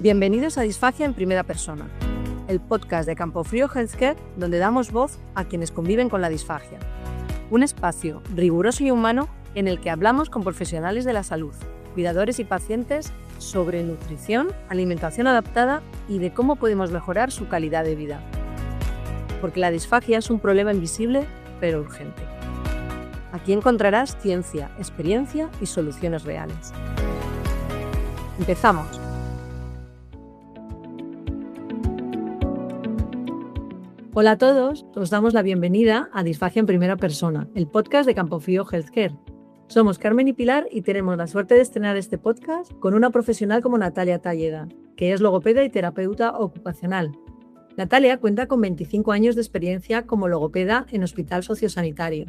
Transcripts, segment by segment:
Bienvenidos a Disfagia en Primera Persona, el podcast de Campofrío Healthcare donde damos voz a quienes conviven con la disfagia. Un espacio riguroso y humano en el que hablamos con profesionales de la salud, cuidadores y pacientes sobre nutrición, alimentación adaptada y de cómo podemos mejorar su calidad de vida. Porque la disfagia es un problema invisible pero urgente. Aquí encontrarás ciencia, experiencia y soluciones reales. ¡Empezamos! Hola a todos, os damos la bienvenida a Disfagia en Primera Persona, el podcast de Campofrío Healthcare. Somos Carmen y Pilar y tenemos la suerte de estrenar este podcast con una profesional como Natalia Talleda, que es logopeda y terapeuta ocupacional. Natalia cuenta con 25 años de experiencia como logopeda en hospital sociosanitario.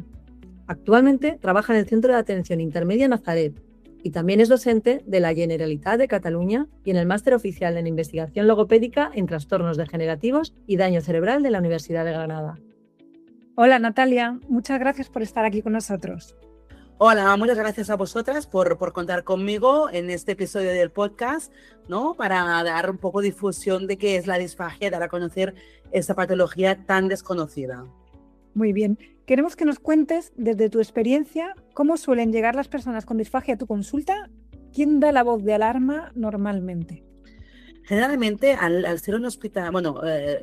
Actualmente trabaja en el Centro de Atención Intermedia Nazaret y también es docente de la Generalitat de Cataluña y en el Máster Oficial en Investigación Logopédica en Trastornos Degenerativos y Daño Cerebral de la Universidad de Granada. Hola Natalia, muchas gracias por estar aquí con nosotros. Hola, muchas gracias a vosotras por contar conmigo en este episodio del podcast, ¿no? Para dar un poco de difusión de qué es la disfagia, dar a conocer esta patología tan desconocida. Muy bien. Queremos que nos cuentes, desde tu experiencia, cómo suelen llegar las personas con disfagia a tu consulta. ¿Quién da la voz de alarma normalmente? Generalmente, al ser un hospital,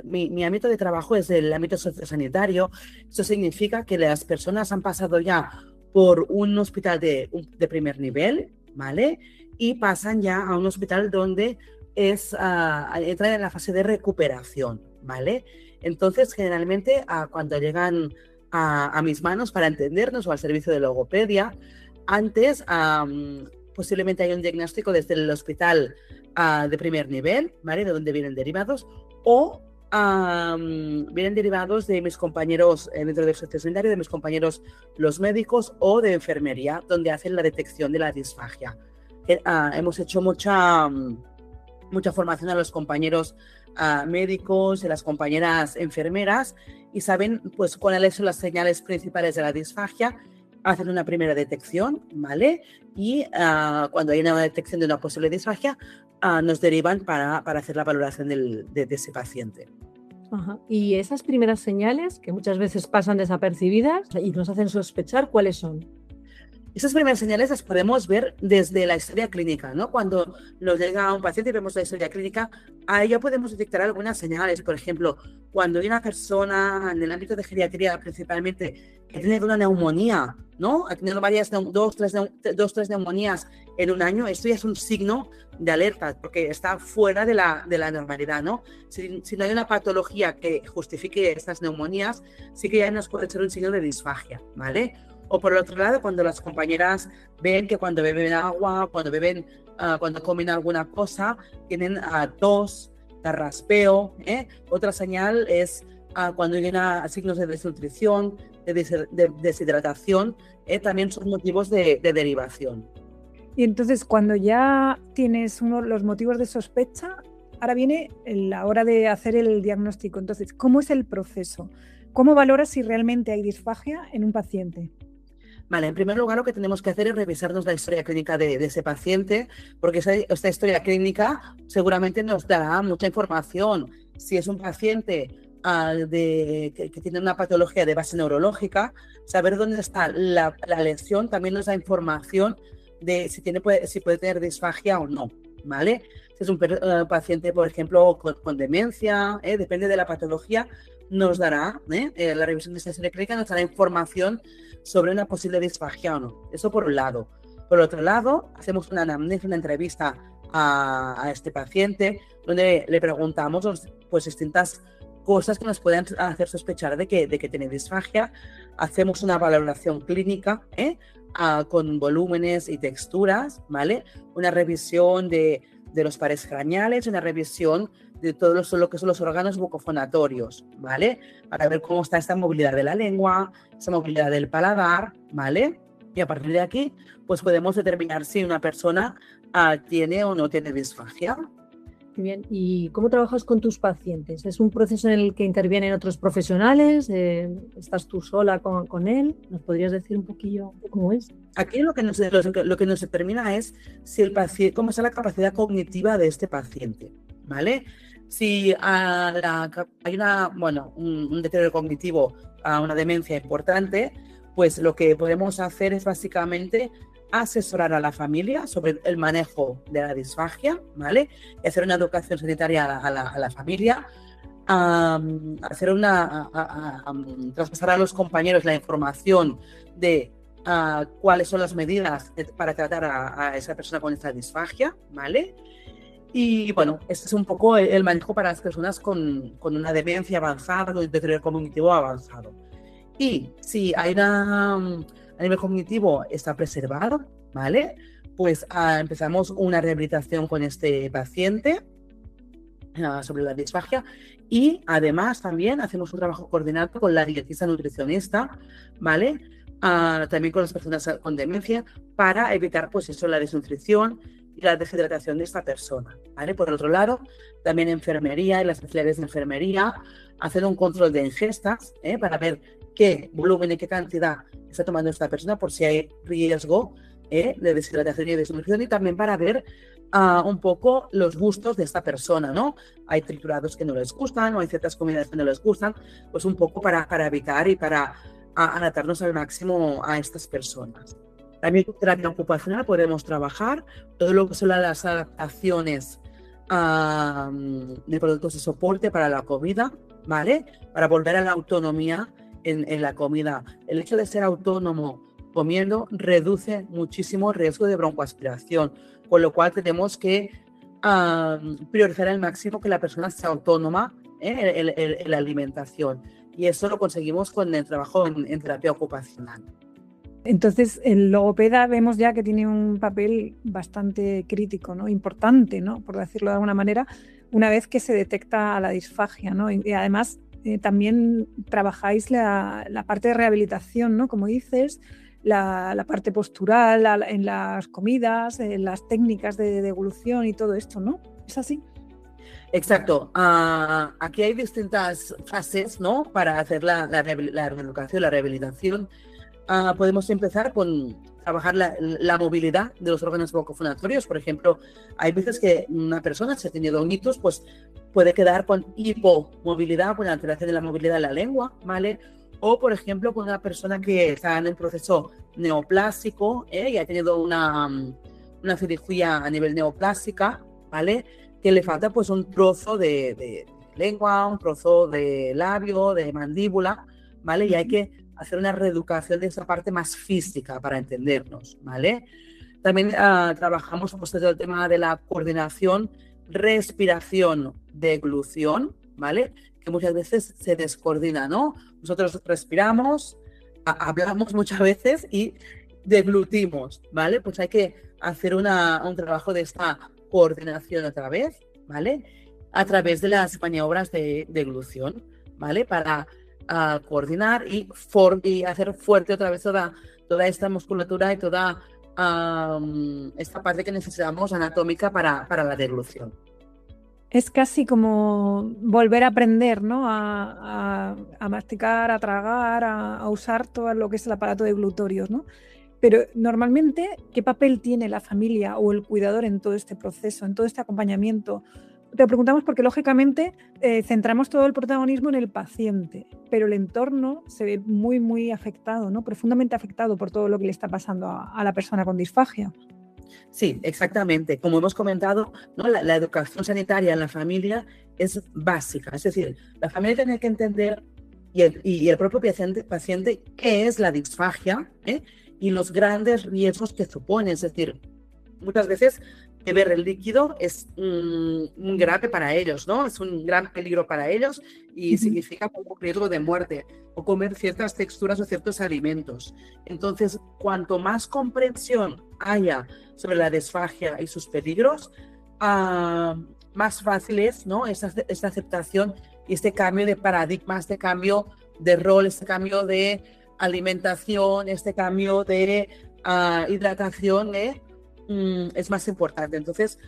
mi ámbito de trabajo es el ámbito sociosanitario. Eso significa que las personas han pasado ya por un hospital de primer nivel, ¿vale? Y pasan ya a un hospital donde entran en la fase de recuperación, ¿vale? Entonces, generalmente, cuando llegan a mis manos para entendernos o al servicio de logopedia, antes posiblemente hay un diagnóstico desde el hospital de primer nivel, ¿vale? De donde vienen derivados, o vienen derivados de mis compañeros dentro del sociosanitario, de mis compañeros los médicos o de enfermería, donde hacen la detección de la disfagia. Hemos hecho mucha formación a los compañeros médicos y a las compañeras enfermeras y saben pues cuáles son las señales principales de la disfagia, hacen una primera detección, ¿vale? Y cuando hay una detección de una posible disfagia, nos derivan para hacer la valoración de ese paciente. Ajá. Y esas primeras señales, que muchas veces pasan desapercibidas y nos hacen sospechar, ¿cuáles son? Esas primeras señales las podemos ver desde la historia clínica, ¿no? Cuando nos llega un paciente y vemos la historia clínica, ahí ya podemos detectar algunas señales. Por ejemplo, cuando hay una persona en el ámbito de geriatría principalmente que tiene una neumonía, ¿no? Ha tenido varias, dos, tres neumonías en un año, esto ya es un signo de alerta porque está fuera de la normalidad, ¿no? Si no hay una patología que justifique estas neumonías, sí que ya nos puede ser un signo de disfagia, ¿vale? O por el otro lado, cuando las compañeras ven que cuando beben agua, cuando comen alguna cosa, tienen tos, carraspeo. Otra señal es cuando llegan signos de desnutrición, de deshidratación, también son motivos de derivación. Y entonces, cuando ya tienes los motivos de sospecha, ahora viene la hora de hacer el diagnóstico. Entonces, ¿cómo es el proceso? ¿Cómo valoras si realmente hay disfagia en un paciente? Vale, en primer lugar lo que tenemos que hacer es revisarnos la historia clínica de ese paciente, porque esta historia clínica seguramente nos dará mucha información. Si es un paciente que tiene una patología de base neurológica, saber dónde está la lesión también nos da información de si puede tener disfagia o no, ¿vale? Si es un paciente, por ejemplo, con demencia, depende de la patología, nos dará, la revisión de esta historia clínica nos dará información sobre una posible disfagia o no. Eso por un lado. Por otro lado, hacemos una anamnesis, una entrevista a este paciente, donde le preguntamos pues distintas cosas que nos pueden hacer sospechar de que tiene disfagia. Hacemos una valoración clínica, con volúmenes y texturas, ¿vale? Una revisión de los pares craneales, una revisión de todo lo que son los órganos bucofonatorios, ¿vale? Para ver cómo está esta movilidad de la lengua, esta movilidad del paladar, ¿vale? Y a partir de aquí, pues podemos determinar si una persona tiene o no tiene disfagia. Muy bien. ¿Y cómo trabajas con tus pacientes? ¿Es un proceso en el que intervienen otros profesionales? ¿Estás tú sola con él? ¿Nos podrías decir un poquillo cómo es? Aquí lo que nos determina es si el paciente, cómo está la capacidad cognitiva de este paciente, ¿vale? Si hay un deterioro cognitivo, una demencia importante, pues lo que podemos hacer es básicamente asesorar a la familia sobre el manejo de la disfagia, ¿vale? Y hacer una educación sanitaria a la familia, traspasar a los compañeros la información de cuáles son las medidas para tratar a esa persona con esta disfagia, ¿vale? Y bueno, este es un poco el manejo para las personas con una demencia avanzada, con un deterioro cognitivo avanzado. Y si hay a nivel cognitivo está preservado, ¿vale? Pues empezamos una rehabilitación con este paciente sobre la disfagia, y además también hacemos un trabajo coordinado con la dietista nutricionista, ¿vale? También con las personas con demencia, para evitar pues eso, la desnutrición y la deshidratación de esta persona, ¿vale? Por otro lado, también enfermería y las especialidades de enfermería hacer un control de ingestas, para ver qué volumen y qué cantidad está tomando esta persona por si hay riesgo de deshidratación y desnutrición, y también para ver un poco los gustos de esta persona, ¿no? Hay triturados que no les gustan o hay ciertas comidas que no les gustan, pues un poco para evitar y para adaptarnos al máximo a estas personas. También con terapia ocupacional podemos trabajar todo lo que son las adaptaciones de productos de soporte para la comida, ¿vale? Para volver a la autonomía en la comida. El hecho de ser autónomo comiendo reduce muchísimo el riesgo de broncoaspiración, con lo cual tenemos que priorizar al máximo que la persona sea autónoma en la alimentación. Y eso lo conseguimos con el trabajo en terapia ocupacional. Entonces, el logopeda vemos ya que tiene un papel bastante crítico, ¿no? Importante, ¿no? Por decirlo de alguna manera, una vez que se detecta la disfagia, ¿no? Y además también trabajáis la parte de rehabilitación, ¿no? Como dices, la parte postural en las comidas, las técnicas de deglución y todo esto, ¿no? ¿Es así? Exacto. Aquí hay distintas fases, ¿no? Para hacer la reeducación, la rehabilitación. Podemos empezar con trabajar la movilidad de los órganos bucofonatorios. Por ejemplo, hay veces que una persona, si ha tenido un ictus, pues puede quedar con hipomovilidad, con alteración de la movilidad de la lengua, ¿vale? O, por ejemplo, con una persona que está en un proceso neoplásico y ha tenido una cirugía a nivel neoplástica, ¿vale? Que le falta pues un trozo de lengua, un trozo de labio, de mandíbula, ¿vale? Y hay que hacer una reeducación de esa parte más física para entendernos, ¿vale? También trabajamos pues, todo el tema de la coordinación, respiración, deglución, ¿vale? Que muchas veces se descoordina, ¿no? Nosotros respiramos, hablamos muchas veces y deglutimos, ¿vale? Pues hay que hacer un trabajo de esta coordinación otra vez, ¿vale? A través de las maniobras de deglución, ¿vale? Para coordinar y hacer fuerte otra vez toda esta musculatura y toda esta parte que necesitamos anatómica para la deglución. Es casi como volver a aprender, ¿no? A masticar, a tragar, a usar todo lo que es el aparato deglutorio, ¿no? Pero normalmente, ¿qué papel tiene la familia o el cuidador en todo este proceso, en todo este acompañamiento? Te lo preguntamos porque, lógicamente, centramos todo el protagonismo en el paciente, pero el entorno se ve muy, muy afectado, ¿no? Profundamente afectado por todo lo que le está pasando a la persona con disfagia. Sí, exactamente. Como hemos comentado, ¿no? La educación sanitaria en la familia es básica. Es decir, la familia tiene que entender y el propio paciente qué es la disfagia y los grandes riesgos que supone. Es decir, muchas veces beber el líquido es un grave para ellos, ¿no? Es un gran peligro para ellos y significa un riesgo de muerte, o comer ciertas texturas o ciertos alimentos. Entonces, cuanto más comprensión haya sobre la disfagia y sus peligros, más fácil es, ¿no? Esta aceptación y este cambio de paradigma, este cambio de rol, este cambio de alimentación, este cambio de hidratación, es más importante. Entonces,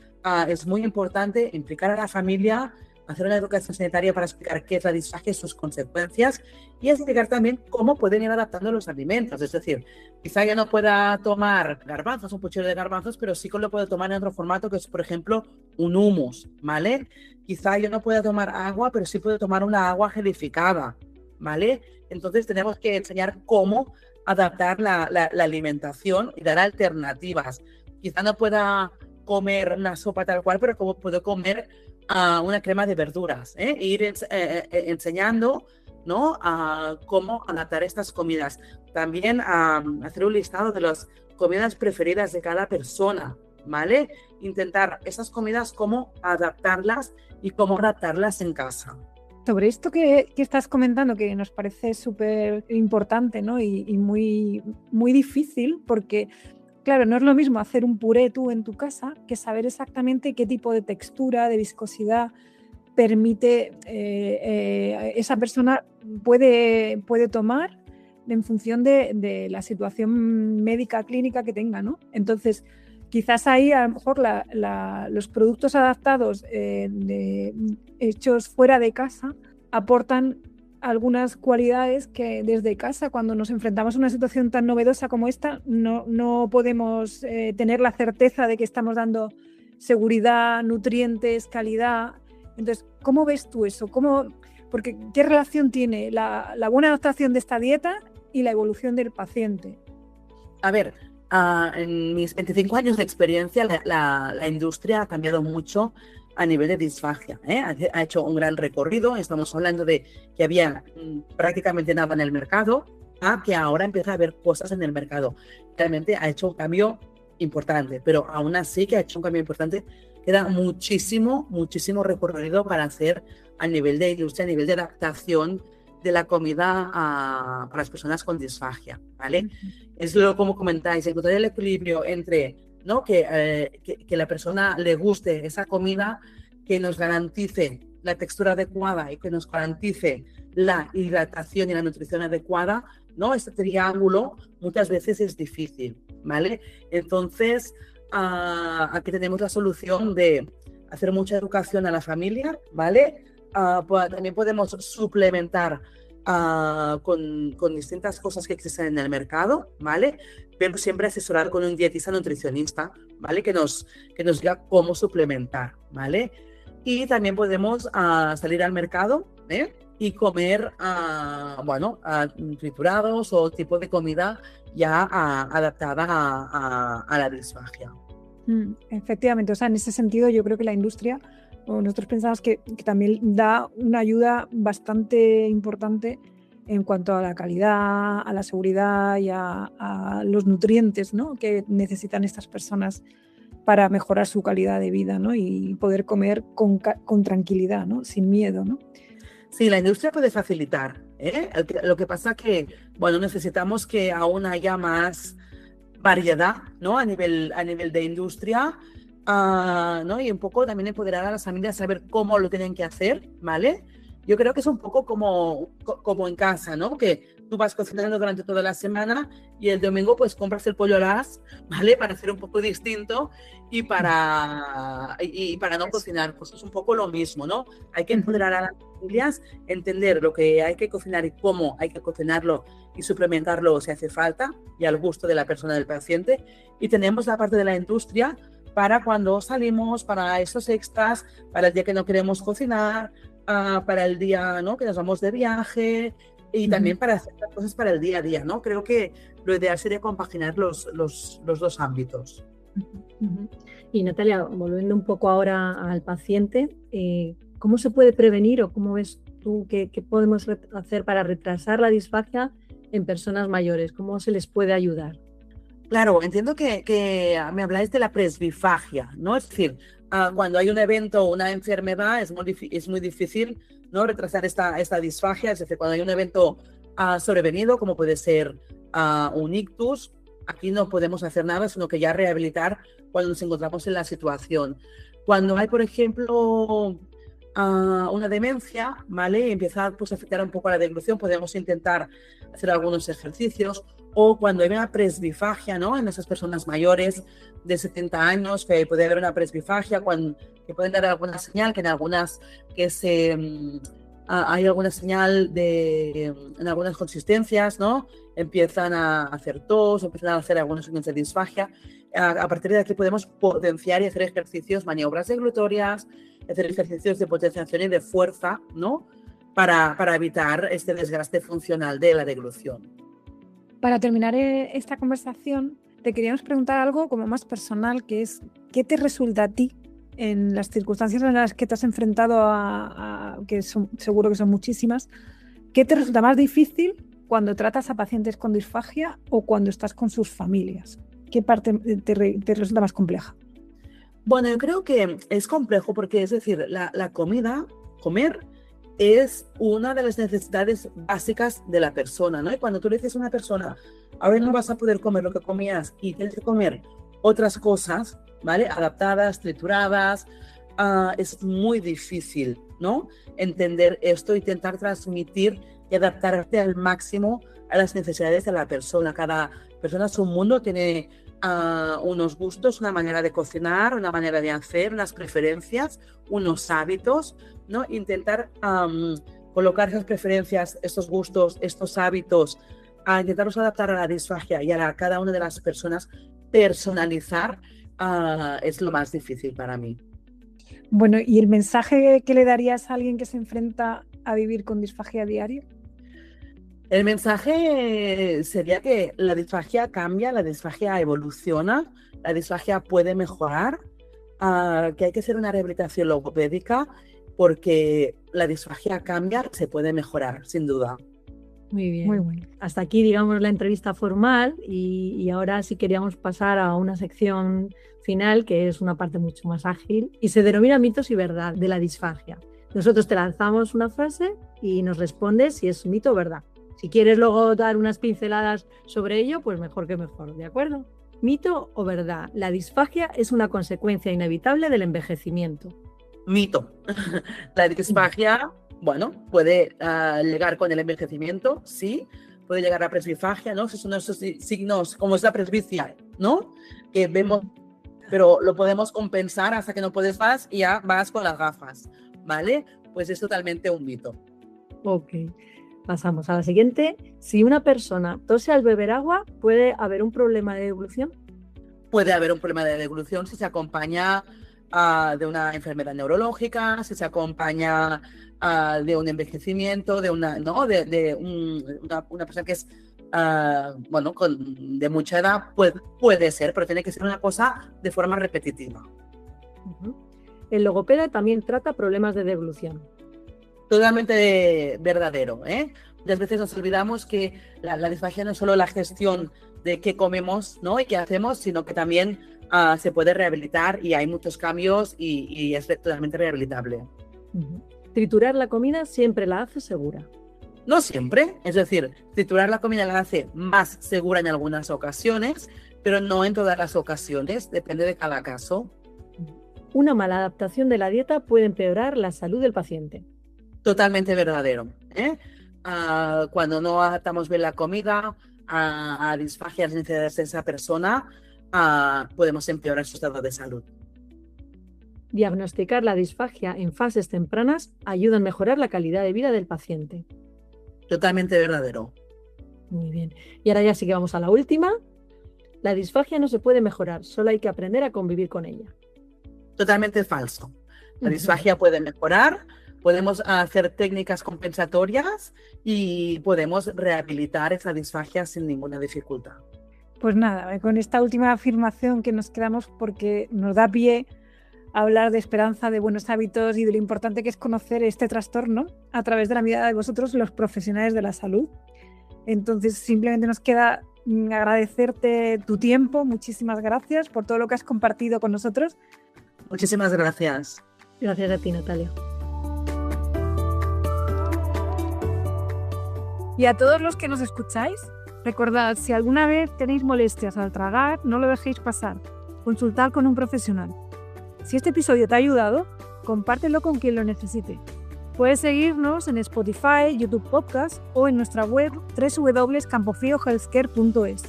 es muy importante implicar a la familia, hacer una educación sanitaria para explicar qué es la disfagia y sus consecuencias, y explicar también cómo pueden ir adaptando los alimentos. Es decir, quizá ya no pueda tomar garbanzos, un puchero de garbanzos, pero sí que lo puede tomar en otro formato, que es, por ejemplo, un hummus, ¿vale? Quizá yo no pueda tomar agua, pero sí puedo tomar una agua gelificada, ¿vale? Entonces tenemos que enseñar cómo adaptar la alimentación y dar alternativas. Quizá no pueda comer una sopa tal cual, pero como puedo comer una crema de verduras, ¿eh? E ir enseñando, ¿no? A cómo adaptar estas comidas. También hacer un listado de las comidas preferidas de cada persona, ¿vale? Intentar esas comidas, cómo adaptarlas y cómo adaptarlas en casa. Sobre esto que estás comentando, que nos parece súper importante, ¿no? Y muy, muy difícil, porque, claro, no es lo mismo hacer un puré tú en tu casa que saber exactamente qué tipo de textura, de viscosidad permite esa persona puede tomar en función de la situación médica clínica que tenga, ¿no? Entonces, quizás ahí a lo mejor los productos adaptados hechos fuera de casa aportan algunas cualidades que desde casa, cuando nos enfrentamos a una situación tan novedosa como esta, no podemos tener la certeza de que estamos dando seguridad, nutrientes, calidad. Entonces, ¿cómo ves tú eso? Porque ¿qué relación tiene la buena adaptación de esta dieta y la evolución del paciente? A ver, en mis 25 años de experiencia, la industria ha cambiado mucho a nivel de disfagia, ¿eh? Ha hecho un gran recorrido. Estamos hablando de que había prácticamente nada en el mercado, a que ahora empieza a haber cosas en el mercado. Realmente ha hecho un cambio importante, pero aún así que ha hecho un cambio importante, queda muchísimo recorrido para hacer a nivel de industria, a nivel de adaptación de la comida para las personas con disfagia, ¿vale? Es lo como comentáis, encontrar el equilibrio entre, ¿no? que la persona le guste esa comida, que nos garantice la textura adecuada y que nos garantice la hidratación y la nutrición adecuada, ¿no? Este triángulo muchas veces es difícil, ¿vale? Entonces, aquí tenemos la solución de hacer mucha educación a la familia, ¿vale? También podemos suplementar con distintas cosas que existen en el mercado, ¿vale? Pero siempre asesorar con un dietista nutricionista, ¿vale? Que nos diga cómo suplementar, ¿vale? Y también podemos salir al mercado, ¿eh? Y comer, triturados o tipo de comida ya adaptada a la disfagia. Efectivamente, o sea, en ese sentido yo creo que la industria, o nosotros pensamos que también da una ayuda bastante importante en cuanto a la calidad, a la seguridad y a los nutrientes, ¿no? Que necesitan estas personas para mejorar su calidad de vida, ¿no? Y poder comer con tranquilidad, ¿no? Sin miedo, ¿no? Sí, la industria puede facilitar, ¿eh? Lo que pasa que, bueno, necesitamos que aún haya más variedad, ¿no? A nivel de industria, ¿no? Y un poco también empoderar a las familias a saber cómo lo tienen que hacer, ¿vale? Yo creo que es un poco como en casa, ¿no? Que tú vas cocinando durante toda la semana y el domingo pues compras el pollo a las, ¿vale? Para hacer un poco distinto y para no cocinar, pues es un poco lo mismo, ¿no? Hay que empoderar a las familias, entender lo que hay que cocinar y cómo hay que cocinarlo y suplementarlo si hace falta y al gusto de la persona, del paciente. Y tenemos la parte de la industria para cuando salimos, para esos extras, para el día que no queremos cocinar, para el día, ¿no? Que nos vamos de viaje y también para hacer las cosas para el día a día, ¿no? Creo que lo ideal sería compaginar los dos ámbitos. Y Natalia, volviendo un poco ahora al paciente, ¿cómo se puede prevenir o cómo ves tú qué podemos hacer para retrasar la disfagia en personas mayores? ¿Cómo se les puede ayudar? Claro, entiendo que me habláis de la presbifagia, ¿no? Es decir, cuando hay un evento o una enfermedad es muy difícil, ¿no? Retrasar esta disfagia, es decir, cuando hay un evento sobrevenido, como puede ser un ictus, aquí no podemos hacer nada, sino que ya rehabilitar cuando nos encontramos en la situación. Cuando hay, por ejemplo, una demencia, ¿vale? Y empieza pues, a afectar un poco a la deglución, podemos intentar hacer algunos ejercicios. O cuando hay una presbifagia, ¿no? En esas personas mayores de 70 años, que puede haber una presbifagia, que pueden dar alguna señal, que en algunas que se hay alguna señal en algunas consistencias, ¿no? Empiezan a hacer tos, empiezan a hacer algunos signos de disfagia. A partir de aquí podemos potenciar y hacer ejercicios, maniobras deglutorias, hacer ejercicios de potenciación y de fuerza, ¿no? Para evitar este desgaste funcional de la deglución. Para terminar esta conversación, te queríamos preguntar algo como más personal, que es, ¿qué te resulta a ti en las circunstancias en las que te has enfrentado que seguro que son muchísimas? ¿Qué te resulta más difícil cuando tratas a pacientes con disfagia o cuando estás con sus familias? ¿Qué parte te resulta más compleja? Bueno, yo creo que es complejo porque, es decir, la comida, comer, es una de las necesidades básicas de la persona, ¿no? Y cuando tú le dices a una persona, ahora no vas a poder comer lo que comías y tienes que comer otras cosas, ¿vale? Adaptadas, trituradas, es muy difícil, ¿no? Entender esto, intentar transmitir y adaptarte al máximo a las necesidades de la persona. Cada persona es un mundo, tiene unos gustos, una manera de cocinar, una manera de hacer, unas preferencias, unos hábitos, ¿no? Intentar colocar esas preferencias, estos gustos, estos hábitos, intentarlos adaptar a la disfagia y a cada una de las personas, personalizar, es lo más difícil para mí. Bueno, ¿y el mensaje que le darías a alguien que se enfrenta a vivir con disfagia diaria? El mensaje sería que la disfagia cambia, la disfagia evoluciona, la disfagia puede mejorar, que hay que hacer una rehabilitación logopédica porque la disfagia cambia, se puede mejorar, sin duda. Muy bien. Muy bueno. Hasta aquí, digamos, la entrevista formal y ahora sí queríamos pasar a una sección final que es una parte mucho más ágil y se denomina mitos y verdad de la disfagia. Nosotros te lanzamos una frase y nos respondes si es mito o verdad. Si quieres luego dar unas pinceladas sobre ello, pues mejor que mejor, ¿de acuerdo? ¿Mito o verdad? La disfagia es una consecuencia inevitable del envejecimiento. Mito. La disfagia, bueno, puede llegar con el envejecimiento, sí. Puede llegar a presbifagia, ¿no? Son esos signos, como es la presbicia, ¿no? Que vemos, pero lo podemos compensar hasta que no puedes más y ya vas con las gafas, ¿vale? Pues es totalmente un mito. Ok. Pasamos a la siguiente. Si una persona tose al beber agua, ¿puede haber un problema de deglución? Puede haber un problema de deglución si se acompaña de una enfermedad neurológica, si se acompaña de un envejecimiento, de una persona que es de mucha edad, puede ser, pero tiene que ser una cosa de forma repetitiva. El logopeda también trata problemas de deglución. Totalmente verdadero, ¿eh? Muchas veces nos olvidamos que la disfagia no es solo la gestión de qué comemos, ¿no? Y qué hacemos, sino que también se puede rehabilitar y hay muchos cambios y es totalmente rehabilitable. Triturar la comida siempre la hace segura. No siempre, es decir, triturar la comida la hace más segura en algunas ocasiones, pero no en todas las ocasiones, depende de cada caso. Una mala adaptación de la dieta puede empeorar la salud del paciente. Totalmente verdadero, ¿eh? Cuando no adaptamos bien la comida a disfagia, a las necesidades de esa persona, podemos empeorar su estado de salud. Diagnosticar la disfagia en fases tempranas ayuda a mejorar la calidad de vida del paciente. Totalmente verdadero. Muy bien. Y ahora ya sí que vamos a la última. La disfagia no se puede mejorar, solo hay que aprender a convivir con ella. Totalmente falso. La disfagia puede mejorar. Podemos hacer técnicas compensatorias y podemos rehabilitar esa disfagia sin ninguna dificultad. Pues nada, con esta última afirmación que nos quedamos porque nos da pie a hablar de esperanza, de buenos hábitos y de lo importante que es conocer este trastorno a través de la mirada de vosotros, los profesionales de la salud. Entonces, simplemente nos queda agradecerte tu tiempo. Muchísimas gracias por todo lo que has compartido con nosotros. Muchísimas gracias. Gracias a ti, Natalia. Y a todos los que nos escucháis, recordad, si alguna vez tenéis molestias al tragar, no lo dejéis pasar. Consultad con un profesional. Si este episodio te ha ayudado, compártelo con quien lo necesite. Puedes seguirnos en Spotify, YouTube Podcast o en nuestra web www.campofriohealthcare.es.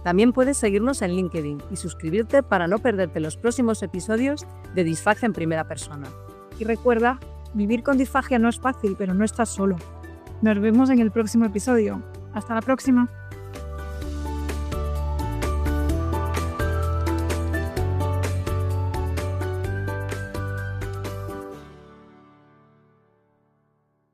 También puedes seguirnos en LinkedIn y suscribirte para no perderte los próximos episodios de Disfagia en primera persona. Y recuerda, Vivir con disfagia no es fácil, pero no estás solo. Nos vemos en el próximo episodio. Hasta la próxima.